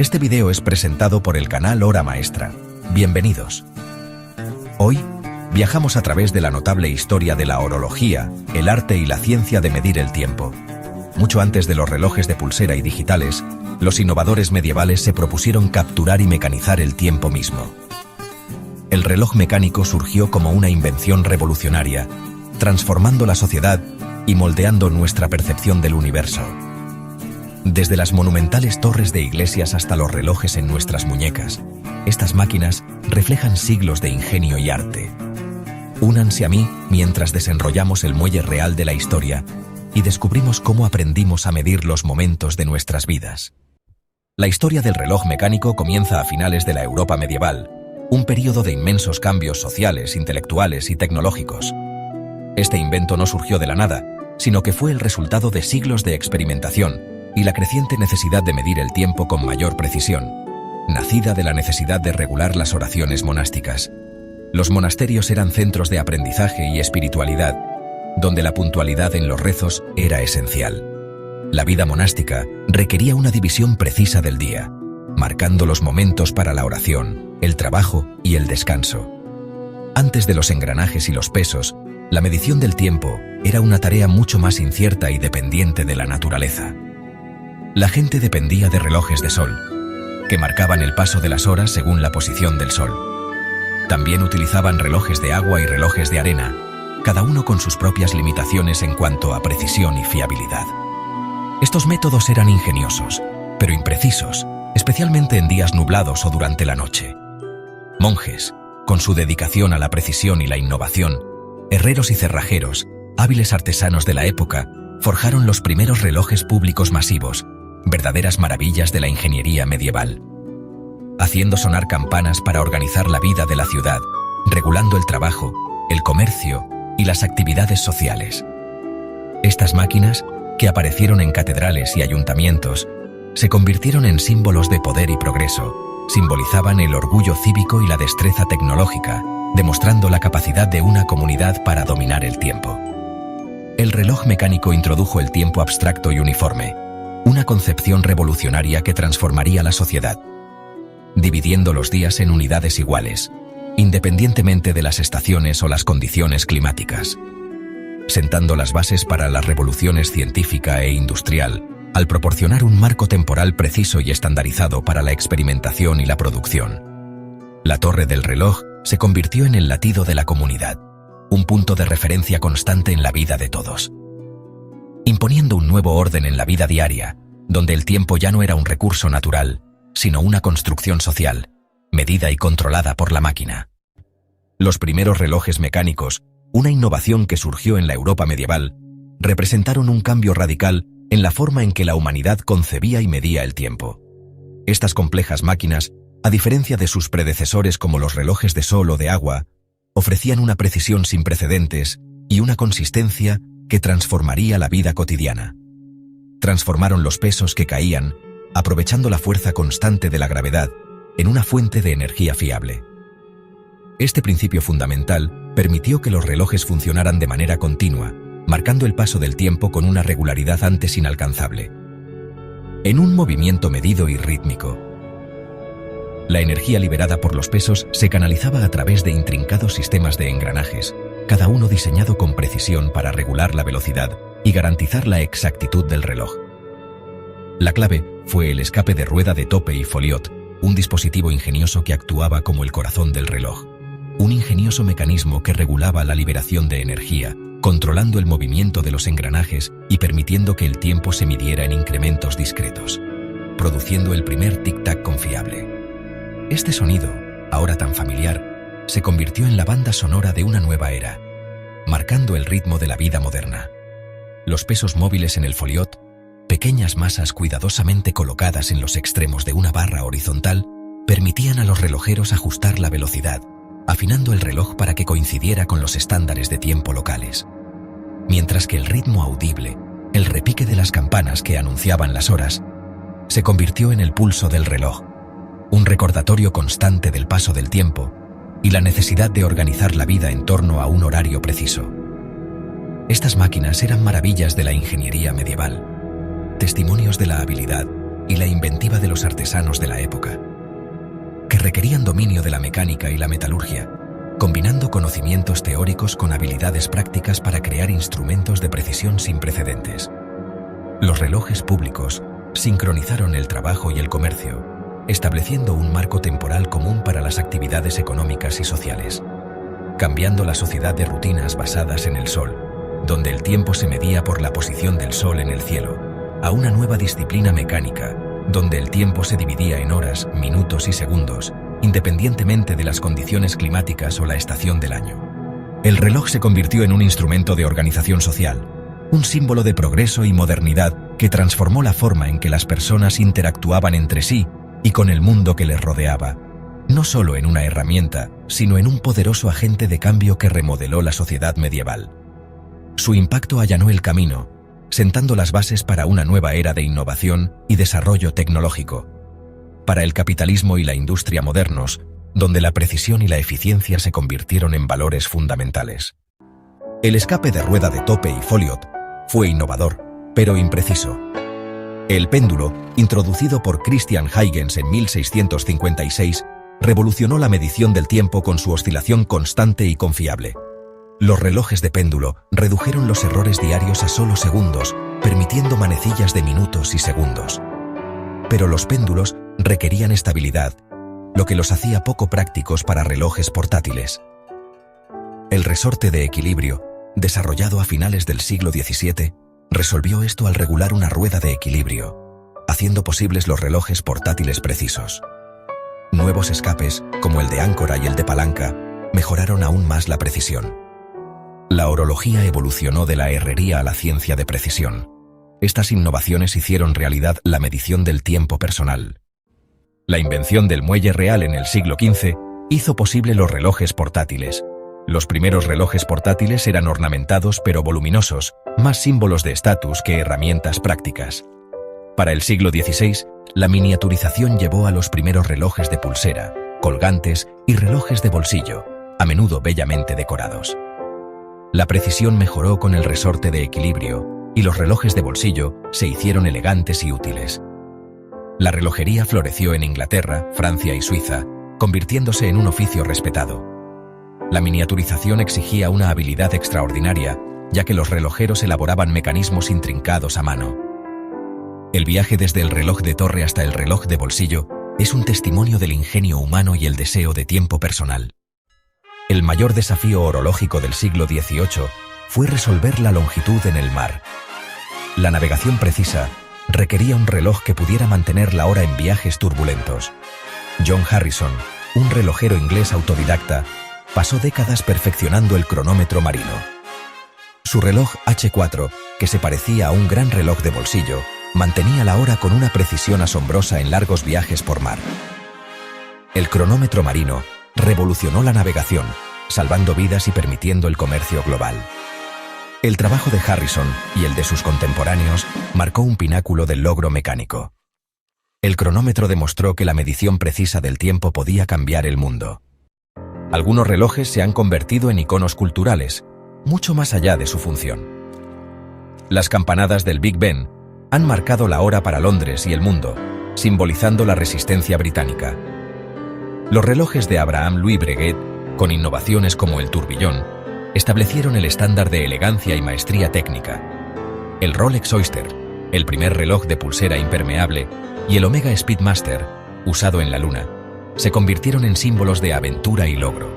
Este video es presentado por el canal Hora Maestra. Bienvenidos. Hoy, viajamos a través de la notable historia de la horología, el arte y la ciencia de medir el tiempo. Mucho antes de los relojes de pulsera y digitales, los innovadores medievales se propusieron capturar y mecanizar el tiempo mismo. El reloj mecánico surgió como una invención revolucionaria, transformando la sociedad y moldeando nuestra percepción del universo. Desde las monumentales torres de iglesias hasta los relojes en nuestras muñecas, estas máquinas reflejan siglos de ingenio y arte. Únanse a mí mientras desenrollamos el muelle real de la historia y descubrimos cómo aprendimos a medir los momentos de nuestras vidas. La historia del reloj mecánico comienza a finales de la Europa medieval, un período de inmensos cambios sociales, intelectuales y tecnológicos. Este invento no surgió de la nada, sino que fue el resultado de siglos de experimentación y la creciente necesidad de medir el tiempo con mayor precisión, nacida de la necesidad de regular las oraciones monásticas. Los monasterios eran centros de aprendizaje y espiritualidad, donde la puntualidad en los rezos era esencial. La vida monástica requería una división precisa del día, marcando los momentos para la oración, el trabajo y el descanso. Antes de los engranajes y los pesos, la medición del tiempo era una tarea mucho más incierta y dependiente de la naturaleza. La gente dependía de relojes de sol, que marcaban el paso de las horas según la posición del sol. También utilizaban relojes de agua y relojes de arena, cada uno con sus propias limitaciones en cuanto a precisión y fiabilidad. Estos métodos eran ingeniosos, pero imprecisos, especialmente en días nublados o durante la noche. Monjes, con su dedicación a la precisión y la innovación, herreros y cerrajeros, hábiles artesanos de la época, forjaron los primeros relojes públicos masivos, verdaderas maravillas de la ingeniería medieval. Haciendo sonar campanas para organizar la vida de la ciudad, regulando el trabajo, el comercio y las actividades sociales. Estas máquinas, que aparecieron en catedrales y ayuntamientos, se convirtieron en símbolos de poder y progreso, simbolizaban el orgullo cívico y la destreza tecnológica, demostrando la capacidad de una comunidad para dominar el tiempo. El reloj mecánico introdujo el tiempo abstracto y uniforme, una concepción revolucionaria que transformaría la sociedad, dividiendo los días en unidades iguales, independientemente de las estaciones o las condiciones climáticas, sentando las bases para las revoluciones científica e industrial, al proporcionar un marco temporal preciso y estandarizado para la experimentación y la producción. La torre del reloj se convirtió en el latido de la comunidad, un punto de referencia constante en la vida de todos, imponiendo un nuevo orden en la vida diaria, donde el tiempo ya no era un recurso natural, sino una construcción social, medida y controlada por la máquina. Los primeros relojes mecánicos, una innovación que surgió en la Europa medieval, representaron un cambio radical en la forma en que la humanidad concebía y medía el tiempo. Estas complejas máquinas, a diferencia de sus predecesores como los relojes de sol o de agua, ofrecían una precisión sin precedentes y una consistencia que transformaría la vida cotidiana. Transformaron los pesos que caían, aprovechando la fuerza constante de la gravedad, en una fuente de energía fiable. Este principio fundamental permitió que los relojes funcionaran de manera continua, marcando el paso del tiempo con una regularidad antes inalcanzable, en un movimiento medido y rítmico. La energía liberada por los pesos se canalizaba a través de intrincados sistemas de engranajes, cada uno diseñado con precisión para regular la velocidad y garantizar la exactitud del reloj. La clave fue el escape de rueda de tope y foliot, un dispositivo ingenioso que actuaba como el corazón del reloj, un ingenioso mecanismo que regulaba la liberación de energía, controlando el movimiento de los engranajes y permitiendo que el tiempo se midiera en incrementos discretos, produciendo el primer tic-tac confiable. Este sonido, ahora tan familiar, se convirtió en la banda sonora de una nueva era, marcando el ritmo de la vida moderna. Los pesos móviles en el foliot, pequeñas masas cuidadosamente colocadas en los extremos de una barra horizontal, permitían a los relojeros ajustar la velocidad, afinando el reloj para que coincidiera con los estándares de tiempo locales. Mientras que el ritmo audible, el repique de las campanas que anunciaban las horas, se convirtió en el pulso del reloj, un recordatorio constante del paso del tiempo y la necesidad de organizar la vida en torno a un horario preciso. Estas máquinas eran maravillas de la ingeniería medieval, testimonios de la habilidad, y la inventiva de los artesanos de la época, que requerían dominio de la mecánica y la metalurgia, combinando conocimientos teóricos con habilidades prácticas para crear instrumentos de precisión sin precedentes. Los relojes públicos sincronizaron el trabajo y el comercio, estableciendo un marco temporal común para las actividades económicas y sociales, cambiando la sociedad de rutinas basadas en el sol, donde el tiempo se medía por la posición del sol en el cielo, a una nueva disciplina mecánica, donde el tiempo se dividía en horas, minutos y segundos, independientemente de las condiciones climáticas o la estación del año. El reloj se convirtió en un instrumento de organización social, un símbolo de progreso y modernidad que transformó la forma en que las personas interactuaban entre sí y con el mundo que les rodeaba, no solo en una herramienta, sino en un poderoso agente de cambio que remodeló la sociedad medieval. Su impacto allanó el camino, sentando las bases para una nueva era de innovación y desarrollo tecnológico, para el capitalismo y la industria modernos, donde la precisión y la eficiencia se convirtieron en valores fundamentales. El escape de rueda de tope y Folliot fue innovador, pero impreciso. El péndulo, introducido por Christian Huygens en 1656, revolucionó la medición del tiempo con su oscilación constante y confiable. Los relojes de péndulo redujeron los errores diarios a solo segundos, permitiendo manecillas de minutos y segundos. Pero los péndulos requerían estabilidad, lo que los hacía poco prácticos para relojes portátiles. El resorte de equilibrio, desarrollado a finales del siglo XVII, resolvió esto al regular una rueda de equilibrio, haciendo posibles los relojes portátiles precisos. Nuevos escapes, como el de áncora y el de palanca, mejoraron aún más la precisión. La horología evolucionó de la herrería a la ciencia de precisión. Estas innovaciones hicieron realidad la medición del tiempo personal. La invención del muelle real en el siglo XV hizo posible los relojes portátiles. Los primeros relojes portátiles eran ornamentados pero voluminosos, más símbolos de estatus que herramientas prácticas. Para el siglo XVI, la miniaturización llevó a los primeros relojes de pulsera, colgantes y relojes de bolsillo, a menudo bellamente decorados. La precisión mejoró con el resorte de equilibrio y los relojes de bolsillo se hicieron elegantes y útiles. La relojería floreció en Inglaterra, Francia y Suiza, convirtiéndose en un oficio respetado. La miniaturización exigía una habilidad extraordinaria, ya que los relojeros elaboraban mecanismos intrincados a mano. El viaje desde el reloj de torre hasta el reloj de bolsillo es un testimonio del ingenio humano y el deseo de tiempo personal. El mayor desafío orológico del siglo XVIII fue resolver la longitud en el mar. La navegación precisa requería un reloj que pudiera mantener la hora en viajes turbulentos. John Harrison, un relojero inglés autodidacta, pasó décadas perfeccionando el cronómetro marino. Su reloj H4, que se parecía a un gran reloj de bolsillo, mantenía la hora con una precisión asombrosa en largos viajes por mar. El cronómetro marino revolucionó la navegación, salvando vidas y permitiendo el comercio global. El trabajo de Harrison y el de sus contemporáneos marcó un pináculo del logro mecánico. El cronómetro demostró que la medición precisa del tiempo podía cambiar el mundo. Algunos relojes se han convertido en iconos culturales, mucho más allá de su función. Las campanadas del Big Ben han marcado la hora para Londres y el mundo, simbolizando la resistencia británica. Los relojes de Abraham Louis Breguet, con innovaciones como el turbillón, establecieron el estándar de elegancia y maestría técnica. El Rolex Oyster, el primer reloj de pulsera impermeable, y el Omega Speedmaster, usado en la Luna, se convirtieron en símbolos de aventura y logro.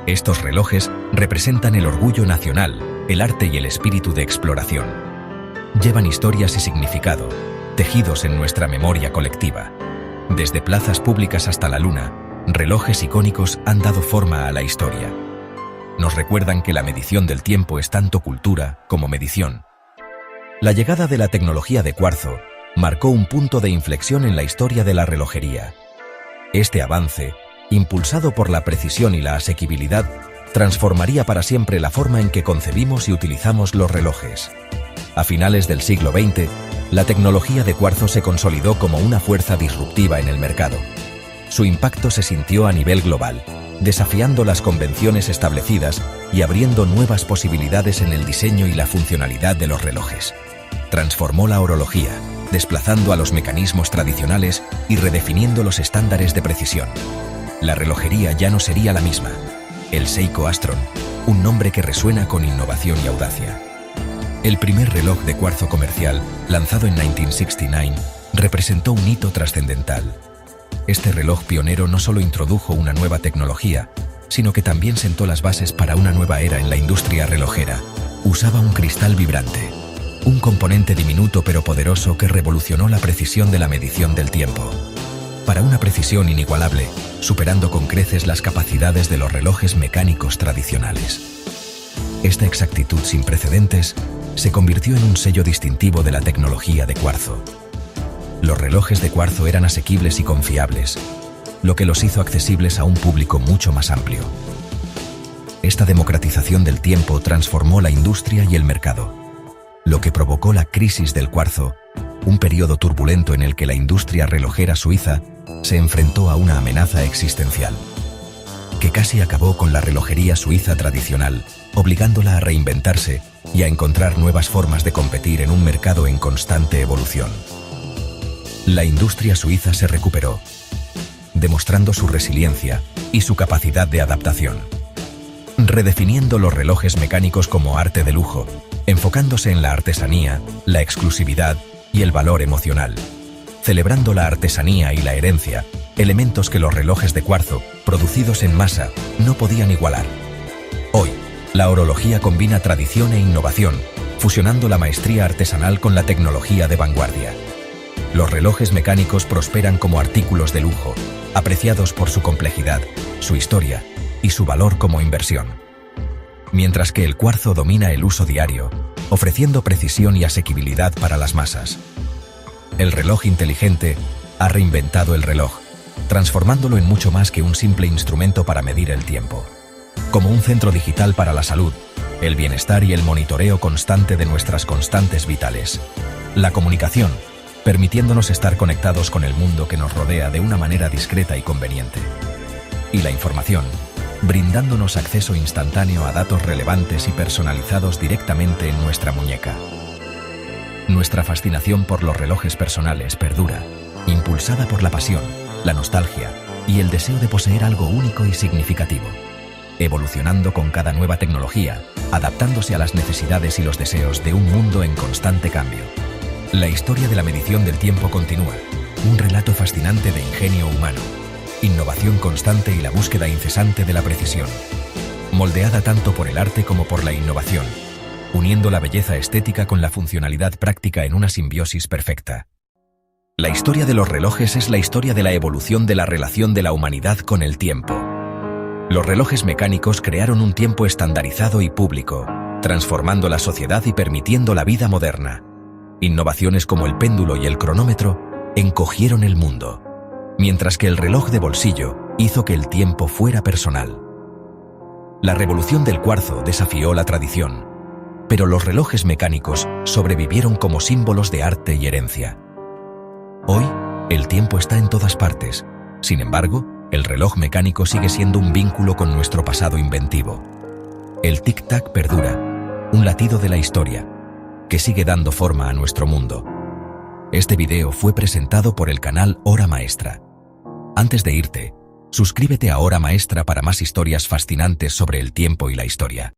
Estos relojes representan el orgullo nacional, el arte y el espíritu de exploración. Llevan historias y significado, tejidos en nuestra memoria colectiva. Desde plazas públicas hasta la Luna, relojes icónicos han dado forma a la historia. Nos recuerdan que la medición del tiempo es tanto cultura como medición. La llegada de la tecnología de cuarzo marcó un punto de inflexión en la historia de la relojería. Este avance, impulsado por la precisión y la asequibilidad, transformaría para siempre la forma en que concebimos y utilizamos los relojes. A finales del siglo XX, la tecnología de cuarzo se consolidó como una fuerza disruptiva en el mercado. Su impacto se sintió a nivel global, desafiando las convenciones establecidas y abriendo nuevas posibilidades en el diseño y la funcionalidad de los relojes. Transformó la horología, desplazando a los mecanismos tradicionales y redefiniendo los estándares de precisión. La relojería ya no sería la misma. El Seiko Astron, un nombre que resuena con innovación y audacia. El primer reloj de cuarzo comercial, lanzado en 1969, representó un hito trascendental. Este reloj pionero no solo introdujo una nueva tecnología, sino que también sentó las bases para una nueva era en la industria relojera. Usaba un cristal vibrante, un componente diminuto pero poderoso que revolucionó la precisión de la medición del tiempo. Para una precisión inigualable, superando con creces las capacidades de los relojes mecánicos tradicionales. Esta exactitud sin precedentes se convirtió en un sello distintivo de la tecnología de cuarzo. Los relojes de cuarzo eran asequibles y confiables, lo que los hizo accesibles a un público mucho más amplio. Esta democratización del tiempo transformó la industria y el mercado, lo que provocó la crisis del cuarzo, un periodo turbulento en el que la industria relojera suiza se enfrentó a una amenaza existencial, que casi acabó con la relojería suiza tradicional, obligándola a reinventarse y a encontrar nuevas formas de competir en un mercado en constante evolución. La industria suiza se recuperó, demostrando su resiliencia y su capacidad de adaptación, redefiniendo los relojes mecánicos como arte de lujo, enfocándose en la artesanía, la exclusividad y el valor emocional, celebrando la artesanía y la herencia, elementos que los relojes de cuarzo, producidos en masa, no podían igualar. Hoy, la horología combina tradición e innovación, fusionando la maestría artesanal con la tecnología de vanguardia. Los relojes mecánicos prosperan como artículos de lujo, apreciados por su complejidad, su historia y su valor como inversión. Mientras que el cuarzo domina el uso diario, ofreciendo precisión y asequibilidad para las masas. El reloj inteligente ha reinventado el reloj, transformándolo en mucho más que un simple instrumento para medir el tiempo. Como un centro digital para la salud, el bienestar y el monitoreo constante de nuestras constantes vitales. La comunicación, permitiéndonos estar conectados con el mundo que nos rodea de una manera discreta y conveniente. Y la información, brindándonos acceso instantáneo a datos relevantes y personalizados directamente en nuestra muñeca. Nuestra fascinación por los relojes personales perdura, impulsada por la pasión, la nostalgia y el deseo de poseer algo único y significativo, evolucionando con cada nueva tecnología, adaptándose a las necesidades y los deseos de un mundo en constante cambio. La historia de la medición del tiempo continúa, un relato fascinante de ingenio humano, innovación constante y la búsqueda incesante de la precisión, moldeada tanto por el arte como por la innovación, uniendo la belleza estética con la funcionalidad práctica en una simbiosis perfecta. La historia de los relojes es la historia de la evolución de la relación de la humanidad con el tiempo. Los relojes mecánicos crearon un tiempo estandarizado y público, transformando la sociedad y permitiendo la vida moderna. Innovaciones como el péndulo y el cronómetro encogieron el mundo, mientras que el reloj de bolsillo hizo que el tiempo fuera personal. La revolución del cuarzo desafió la tradición, pero los relojes mecánicos sobrevivieron como símbolos de arte y herencia. Hoy, el tiempo está en todas partes. Sin embargo, el reloj mecánico sigue siendo un vínculo con nuestro pasado inventivo. El tic-tac perdura, un latido de la historia, que sigue dando forma a nuestro mundo. Este video fue presentado por el canal Hora Maestra. Antes de irte, suscríbete a Hora Maestra para más historias fascinantes sobre el tiempo y la historia.